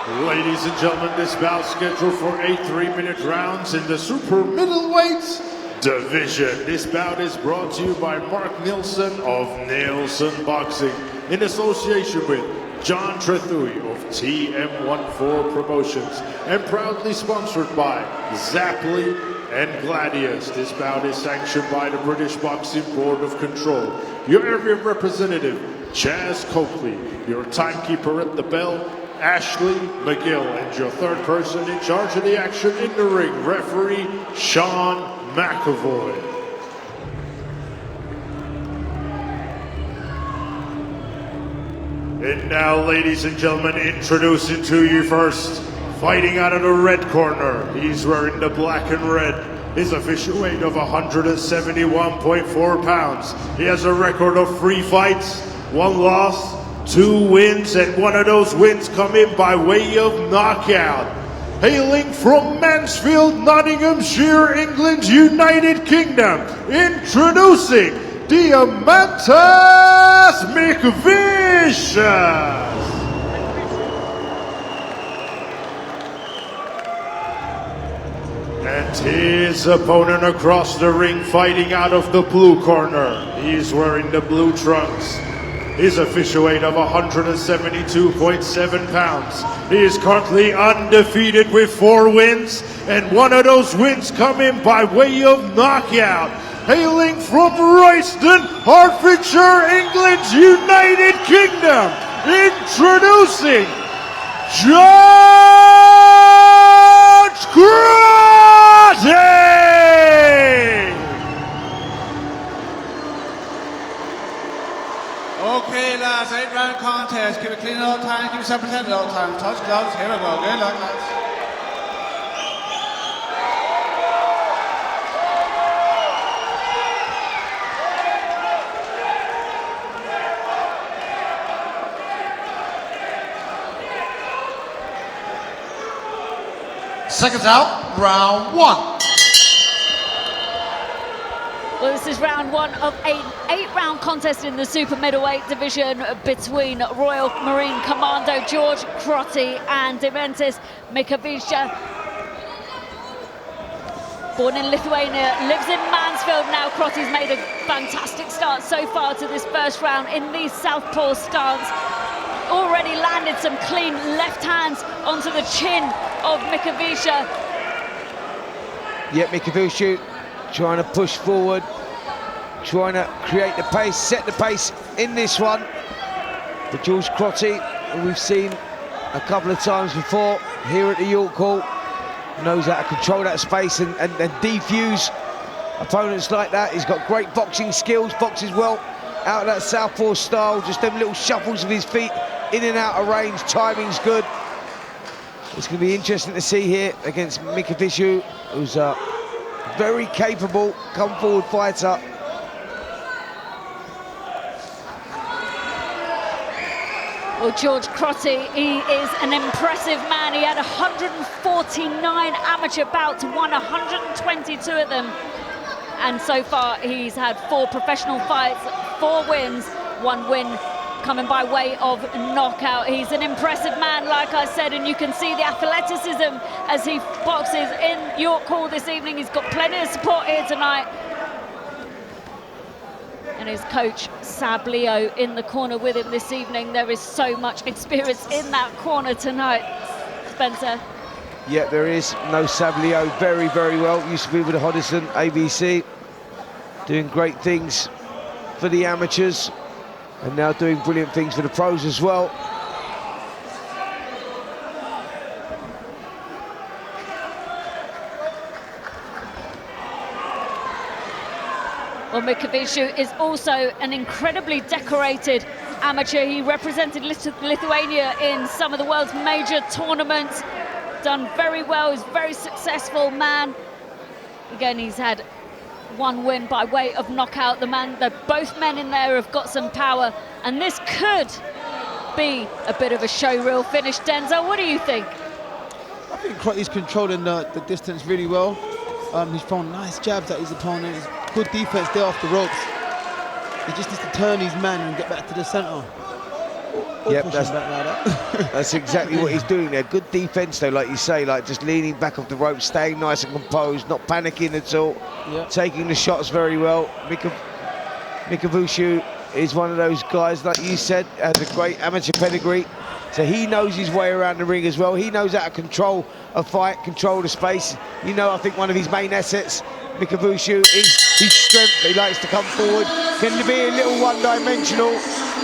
Ladies and gentlemen, this bout scheduled for 8 3-minute rounds in the super middleweight division. This bout is brought to you by Mark Nielsen of Nielsen Boxing in association with John Trethui of TM14 Promotions and proudly sponsored by Zapply and Gladius. This bout is sanctioned by the British Boxing Board of Control. Your area representative, Chaz Coakley. Your timekeeper at the bell, Ashley McGill. And your third person in charge of the action in the ring, referee Sean McAvoy. And now, ladies and gentlemen, introducing to you first, fighting out of the red corner. He's wearing the black and red. His official weight of 171.4 pounds. He has a record of 3 fights, 1 loss, 2 wins, and one of those wins come in by way of knockout. Hailing from Mansfield, Nottinghamshire, England, United Kingdom, introducing Deimantas Mickevicius. And his opponent across the ring, fighting out of the blue corner. He's wearing the blue trunks. His official weight of 172.7 pounds. He is currently undefeated with 4 wins, and one of those wins come in by way of knockout. Hailing from Royston, Hertfordshire, England, United Kingdom, introducing George Crotty! Okay, lads, 8-round contest. Keep it clean all the time, keep yourself protected all the time. Touch gloves, here we go. Good luck, lads. Seconds out, round 1. Well, this is round 1 of an 8-round contest in the super middleweight division between Royal Marine Commando George Crotty and Deimantas Mickevicius. Born in Lithuania, lives in Mansfield now. Crotty's made a fantastic start so far to this first round in the southpaw stance. Already landed some clean left hands onto the chin of Mickevicius. Yeah, Mickevicius trying to push forward, trying to create the pace, set the pace in this one. But George Crotty, who we've seen a couple of times before here at the York Hall, knows how to control that space and defuse opponents like that. He's got great boxing skills, boxes well out of that southpaw style, just them little shuffles of his feet in and out of range, timing's good. It's going to be interesting to see here against Mickevicius, who's a very capable come-forward fighter. Well, George Crotty, he is an impressive man. He had 149 amateur bouts, won 122 of them. And so far, he's had 4 professional fights, 4 wins, 1 win coming by way of knockout. He's an impressive man, like I said, and you can see the athleticism as he boxes in York Hall this evening. He's got plenty of support here tonight. And his coach, Sab Leo, in the corner with him this evening. There is so much experience in that corner tonight, Spencer. Yeah, there is. No Sab Leo, very, very well. Used to be with the Hoddesdon ABC, doing great things for the amateurs, and now doing brilliant things for the pros as well. Well, Mickevicius is also an incredibly decorated amateur. He represented Lithuania in some of the world's major tournaments, done very well, he's a very successful man. Again, he's had 1 win by way of knockout. Both men in there have got some power, and this could be a bit of a showreel finish. Denzel, what do you think? I think Crotty's controlling the distance really well. He's throwing nice jabs at his opponent. He's good defense there off the ropes. He just needs to turn his man and get back to the center. Yep, pushing back now, that. that's exactly what he's doing there. Good defense though, like you say, like just leaning back off the rope, staying nice and composed, not panicking at all, taking the shots very well. Mickevicius is one of those guys, like you said, has a great amateur pedigree, so he knows his way around the ring as well. He knows how to control a fight, control the space. You know, I think one of his main assets, Mickevicius, is his strength. He likes to come forward, can be a little one-dimensional.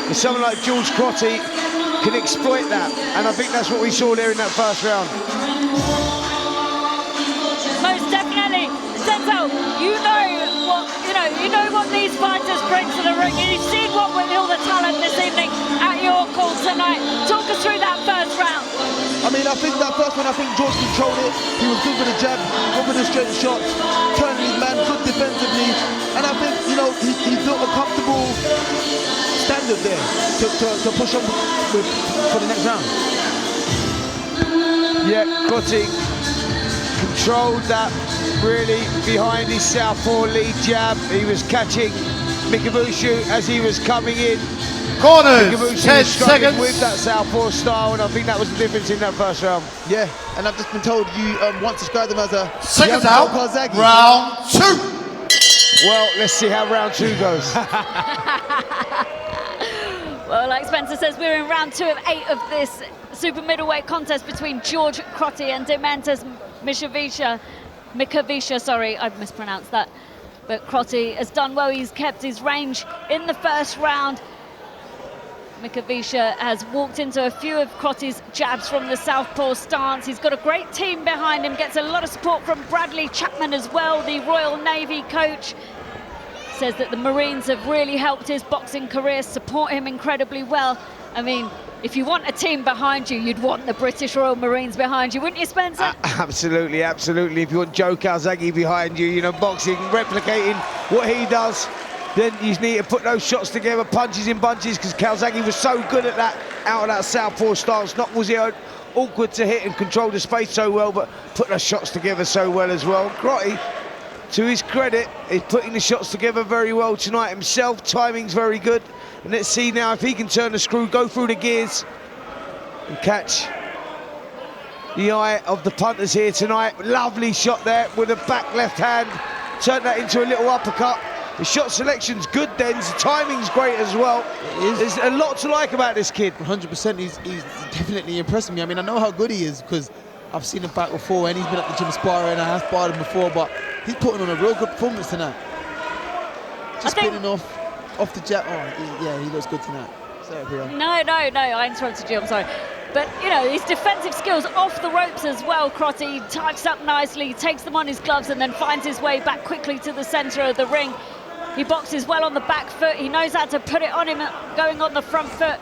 But someone like George Crotty can exploit that, and I think that's what we saw there in that first round. Most definitely, Denzel. You know what these fighters bring to the ring. You've seen what with all the talent this evening at your call tonight. Talk us through that first round. I mean, I think that first one, George controlled it. He was good with the jab, good with the straight shots, turning his man good defensively, and I think he built a comfortable standard there to push on for the next round. Yeah, Crotty controlled that really behind his southpaw lead jab. He was catching Mickevicius as he was coming in. Corners, Mickevicius 10 struggling seconds. with that southpaw style, and I think that was the difference in that first round. Yeah, and I've just been told you once described him as a Seconds young out, Karzagi. round 2. Well, let's see how round 2 goes. Well, like Spencer says, we're in round 2 of 8 of this super middleweight contest between George Crotty and Deimantas Mickevicius, sorry, I've mispronounced that. But Crotty has done well. He's kept his range in the first round. Mickevicius has walked into a few of Crotty's jabs from the southpaw stance. He's got a great team behind him, gets a lot of support from Bradley Chapman as well, the Royal Navy coach. Says that the Marines have really helped his boxing career, support him incredibly well. I mean, if you want a team behind you, you'd want the British Royal Marines behind you, wouldn't you, Spencer? Absolutely, absolutely. If you want Joe Karzagi behind you, boxing, replicating what he does, then you need to put those shots together, punches in bunches, because Karzagi was so good at that, out of that southpaw stance. Not was he awkward to hit and control the space so well, but put the shots together so well as well. Crotty, to his credit, is putting the shots together very well tonight himself. Timing's very good. And let's see now if he can turn the screw, go through the gears, and catch the eye of the punters here tonight. Lovely shot there with a back left hand. Turn that into a little uppercut. The shot selection's good, Dens. The timing's great as well. There's a lot to like about this kid. 100%, he's definitely impressing me. I mean, I know how good he is because I've seen him fight before, and he's been at the gym sparring, and I have sparred him before, but he's putting on a real good performance tonight. Just spinning off the jab. Oh, he looks good tonight. Sorry, Priya. No, I interrupted you, I'm sorry. But, his defensive skills off the ropes as well, Crotty types up nicely, takes them on his gloves, and then finds his way back quickly to the centre of the ring. He boxes well on the back foot. He knows how to put it on him going on the front foot.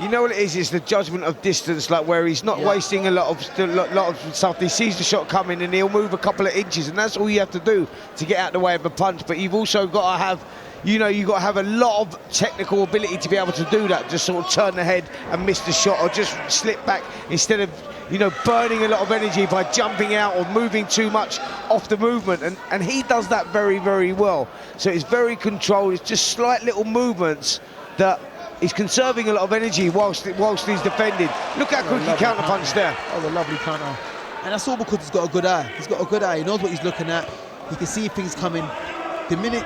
You know what it is? It's the judgment of distance, like where he's not wasting a lot of stuff. He sees the shot coming and he'll move a couple of inches, and that's all you have to do to get out of the way of a punch. But you've also got to have, you've got to have a lot of technical ability to be able to do that. Just sort of turn the head and miss the shot, or just slip back instead of, burning a lot of energy by jumping out or moving too much off the movement. And he does that very, very well. So it's very controlled. It's just slight little movements that he's conserving a lot of energy whilst he's defending. Look how quick he counter-punched there. Oh, a lovely counter. And that's all because he's got a good eye. He's got a good eye. He knows what he's looking at. He can see things coming. The minute...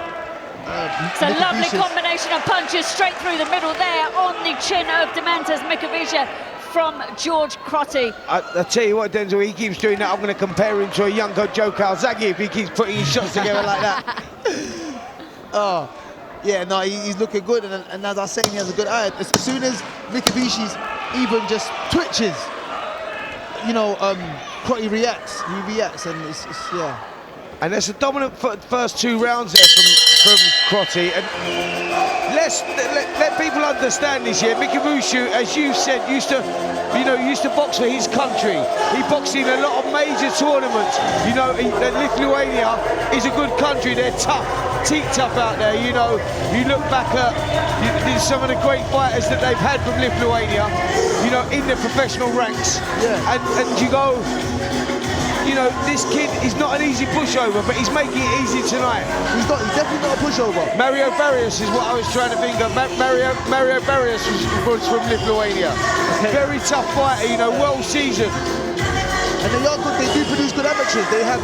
It's a lovely combination of punches straight through the middle there on the chin of Deimantas Mickevicius from George Crotty. I tell you what, Denzel, he keeps doing that. I'm going to compare him to a younger Joe Karzagi if he keeps putting his shots together like that. Oh, yeah, no, he's looking good, and as I was saying, he has a good eye. As soon as Mickevicius even just twitches, Crotty reacts. He reacts, and it's yeah. And there's a dominant first 2 rounds there from Crotty. And let people understand this here. Mickevicius, as you said, used to box for his country. He boxed in a lot of major tournaments. Lithuania is a good country. They're tough, tough out there. You look back at some of the great fighters that they've had from Lithuania, in the professional ranks. Yeah. And you go, you know, this kid is not an easy pushover, but he's making it easy tonight. He's definitely not a pushover. Mario Barrios is what I was trying to think of. Mario Barrios was from Lithuania. Okay. Very tough fighter, you know, well seasoned. And they are good, they do produce good amateurs. They have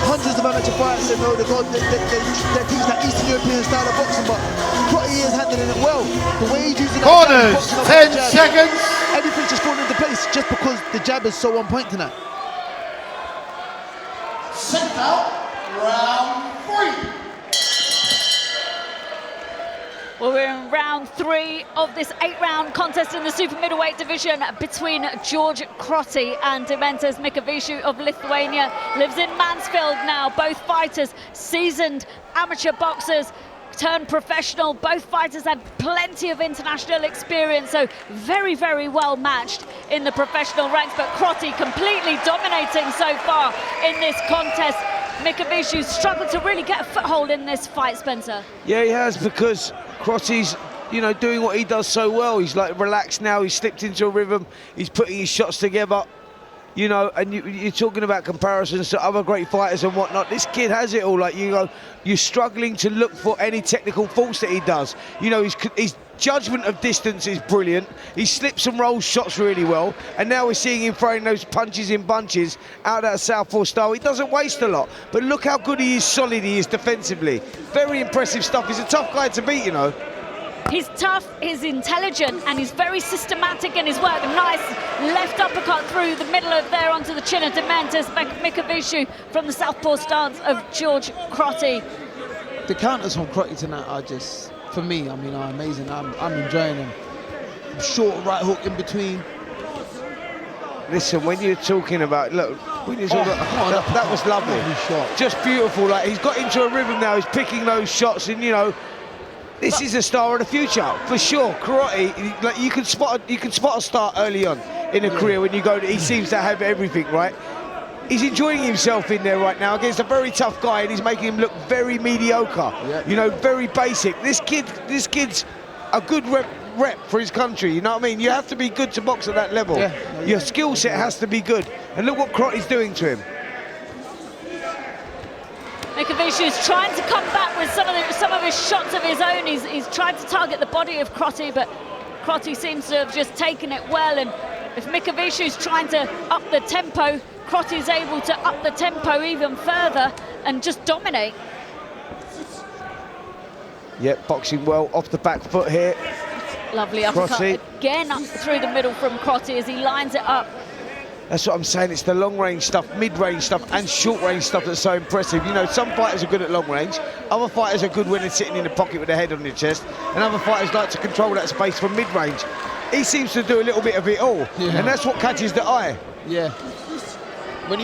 hundreds of amateur fighters, you know, they teach that Eastern European style of boxing, but Crotty is handling it well. The way he's using Corners, 10 seconds. Everything's just falling into place just because the jab is so on point tonight. Second out, round 3. Well, we're in round 3 of this 8-round contest in the super middleweight division between George Crotty and Deimantas Mickevicius of Lithuania. Lives in Mansfield now. Both fighters seasoned amateur boxers turned professional. Both fighters have plenty of international experience, so very, very well matched in the professional ranks. But Crotty completely dominating so far in this contest. Mickevicius struggled to really get a foothold in this fight, Spencer. Yeah, he has, because Crotty's, you know, doing what he does so well. He's like relaxed now, he's slipped into a rhythm, he's putting his shots together, you know, and you're talking about comparisons to other great fighters and whatnot. This kid has it all. Like, you go, you're struggling to look for any technical faults that he does. You know, his judgment of distance is brilliant. He slips and rolls shots really well, and now we're seeing him throwing those punches in bunches out of that southpaw style. He doesn't waste a lot, but look how good he is, solid he is defensively. Very impressive stuff. He's a tough guy to beat, you know. He's tough, he's intelligent, and he's very systematic in his work. A nice left uppercut through the middle of there onto the chin of Deimantas Mickevicius from the southpaw stance of George Crotty. The counters from Crotty tonight are just, for me, I mean, are amazing. I'm enjoying them. Short right hook in between. Listen, when you're talking about, look, when you're talking about, that was lovely. Shot. Just beautiful. Like, he's got into a rhythm now. He's picking those shots, and you know, this is a star of the future for sure. Crotty, like, you can spot a star early on in a career when you go. He seems to have everything, right? He's enjoying himself in there right now against a very tough guy, and he's making him look very mediocre. Yeah. You know, very basic. This kid's a good rep for his country. You know what I mean? You have to be good to box at that level. Yeah. Your skill set has to be good. And look what Crotty's doing to him. Mickevicius trying to come back with some of his shots of his own. He's tried to target the body of Crotty, but Crotty seems to have just taken it well. And if Mickevicius trying to up the tempo, Crotty's able to up the tempo even further and just dominate. Yep, boxing well off the back foot here. Lovely uppercut Crotty. again up through the middle from Crotty as he lines it up. That's what I'm saying. It's the long-range stuff, mid-range stuff, and short-range stuff that's so impressive. You know, some fighters are good at long range. Other fighters are good when they're sitting in the pocket with their head on their chest, and other fighters like to control that space from mid-range. He seems to do a little bit of it all, and that's what catches the eye. Yeah. When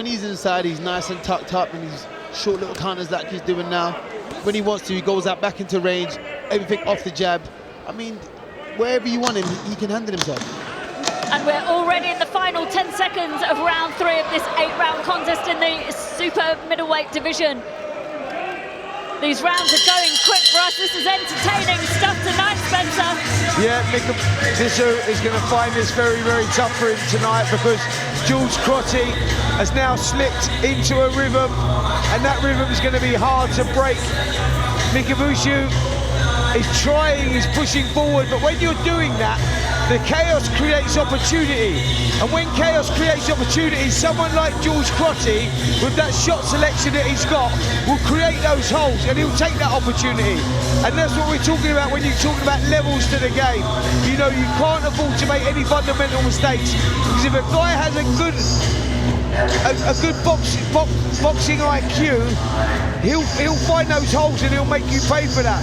he's inside, he's nice and tucked up, and he's short little counters like he's doing now. When he wants to, he goes out back into range, everything off the jab. I mean, wherever you want him, he can handle himself. And we're already in the final 10 seconds of round 3 of this 8-round contest in the super middleweight division. These rounds are going quick for us. This is entertaining stuff tonight, Spencer. Yeah, Mickevicius is going to find this very, very tough for him tonight, because George Crotty has now slipped into a rhythm, and that rhythm is going to be hard to break. Mickevicius is trying, he's pushing forward, but when you're doing that, the chaos creates opportunity. And when chaos creates opportunity, someone like George Crotty, with that shot selection that he's got, will create those holes, and he'll take that opportunity. And that's what we're talking about when you're talking about levels to the game. You know, you can't afford to make any fundamental mistakes, because if a guy has a good boxing IQ, he'll find those holes and he'll make you pay for that.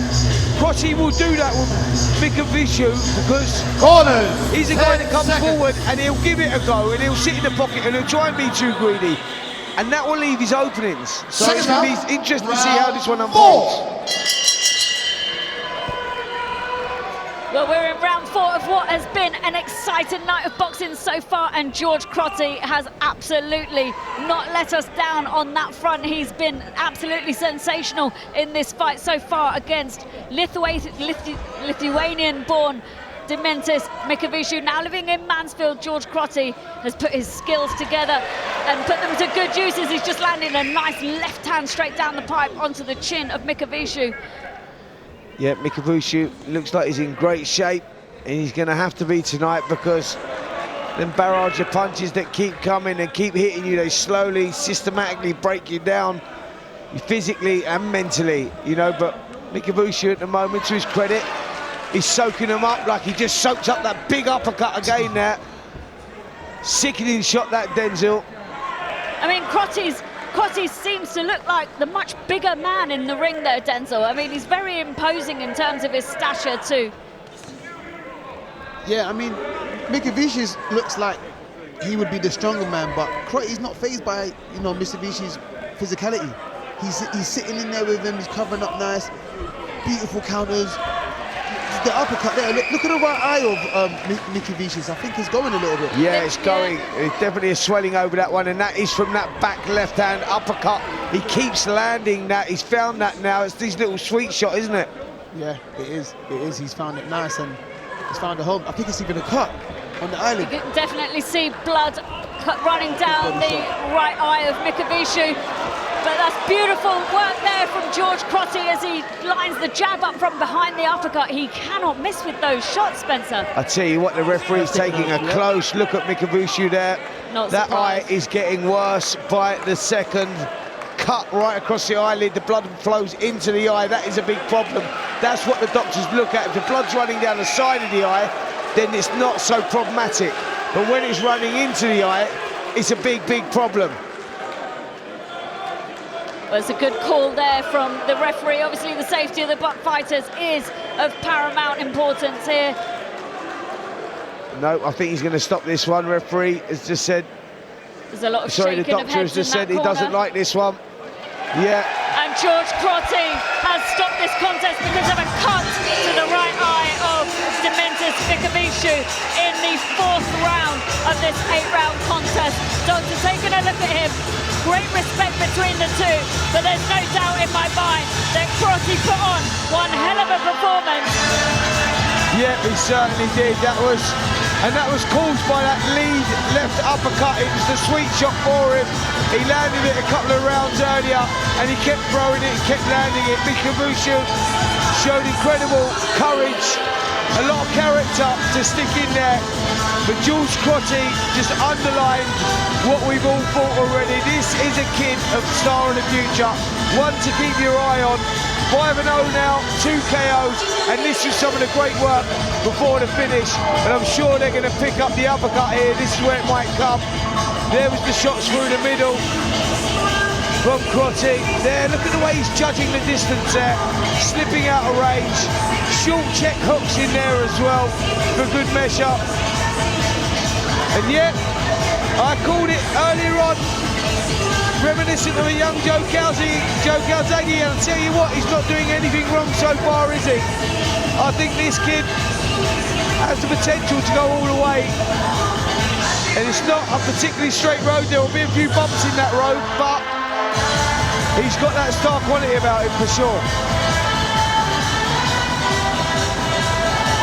Crotty will do that with Mickevicius, because Corners, he's a guy that comes 10 seconds. forward and he'll give it a go, and he'll sit in the pocket and he'll try and be too greedy, and that will leave his openings. So it's going to be interesting to see how this one unfolds. Well, we're in round 4 of what has been an exciting night of boxing so far, and George Crotty has absolutely not let us down on that front. He's been absolutely sensational in this fight so far against Lithuanian-born Deimantas Mickevicius. Now living in Mansfield, George Crotty has put his skills together and put them to good use as he's just landing a nice left hand straight down the pipe onto the chin of Mickevicius. Yeah, Mickevicius looks like he's in great shape, and he's going to have to be tonight, because them barrage of punches that keep coming and keep hitting you, they slowly, systematically break you down physically and mentally, you know. But Mickevicius at the moment, to his credit, he's soaking them up like he just soaked up that big uppercut again there. Sickening shot that, Denzel. I mean, Crotty seems to look like the much bigger man in the ring there, Denzel. I mean, he's very imposing in terms of his stature too. Yeah, I mean, Mickevicius looks like he would be the stronger man, but Crotty's not fazed by, you know, Mickevicius' physicality. He's sitting in there with him, he's covering up nice, beautiful counters. The uppercut there, look at the right eye of Mickevicius. I think he's going a little bit. Yeah, it's going. It's definitely a swelling over that one, and that is from that back left-hand uppercut. He keeps landing that. He's found that now. It's this little sweet shot, isn't it? Yeah, it is. It is. He's found it nice, and he's found a home. I think it's even a cut on the eyelid. You can definitely see blood running down the right eye of Mickevicius. But that's beautiful work there from George Crotty as he lines the jab up from behind the uppercut. He cannot miss with those shots, Spencer. I tell you what, the referee's taking a close look at Mickevicius there. That eye is getting worse by the second. Cut right across the eyelid, the blood flows into the eye. That is a big problem. That's what the doctors look at. If the blood's running down the side of the eye, then it's not so problematic. But when it's running into the eye, it's a big, big problem. Well, it's a good call there from the referee. Obviously, the safety of the buck fighters is of paramount importance here. No, I think he's going to stop this one. Referee has just said... There's a lot of sorry, the shaking of doctor has heads just in said that he doesn't corner. like this one. Yeah. And George Crotty has stopped this contest because of a cut to the right eye of Deimantas Mickevicius in the 4th round of this 8-round contest. Doctor taking a look at him. Great respect between the two, but there's no doubt in my mind that Crotty put on one hell of a performance. Yeah, he certainly did. That was caused by that lead left uppercut. It was the sweet shot for him. He landed it a couple of rounds earlier, and he kept throwing it, he kept landing it. Mickevicius showed incredible courage, a lot of character to stick in there. But George Crotty just underlined what we've all thought already. This is a kid of star in the future, one to keep your eye on. 5-0 now, 2 KOs, and this is some of the great work before the finish. And I'm sure they're going to pick up the uppercut here. This is where it might come. There was the shots through the middle from Crotty. There, look at the way he's judging the distance there, slipping out of range. Short check hooks in there as well for good measure. And yet, I called it earlier on, reminiscent of a young Joe Calzaghe, and I'll tell you what, he's not doing anything wrong so far, is he? I think this kid has the potential to go all the way. And it's not a particularly straight road. There will be a few bumps in that road, but he's got that star quality about him for sure.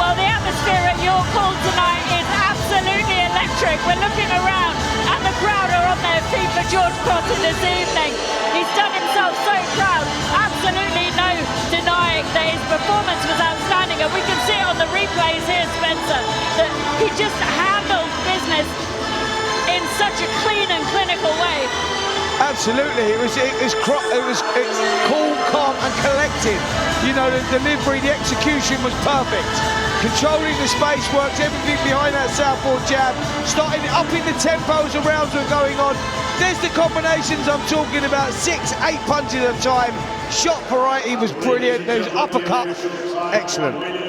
Well, the atmosphere at York Hall tonight is absolutely electric. We're looking around and the crowd are on their feet for George Crotty this evening. He's done himself so proud. Absolutely no denying that his performance was outstanding, and we can see it on the replays here, Spencer, that he just handled business in such a clean and clinical way. Absolutely, it was cool, calm and collected. You know, the delivery, the execution was perfect. Controlling the space, worked everything behind that southpaw jab, starting up in the tempo as the rounds were going on. There's the combinations I'm talking about, 6, 8 punches at a time. Shot variety was brilliant, there's uppercut, excellent.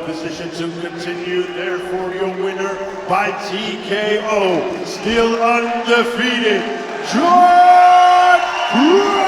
Position to continue, therefore your winner by TKO, still undefeated, George Crotty!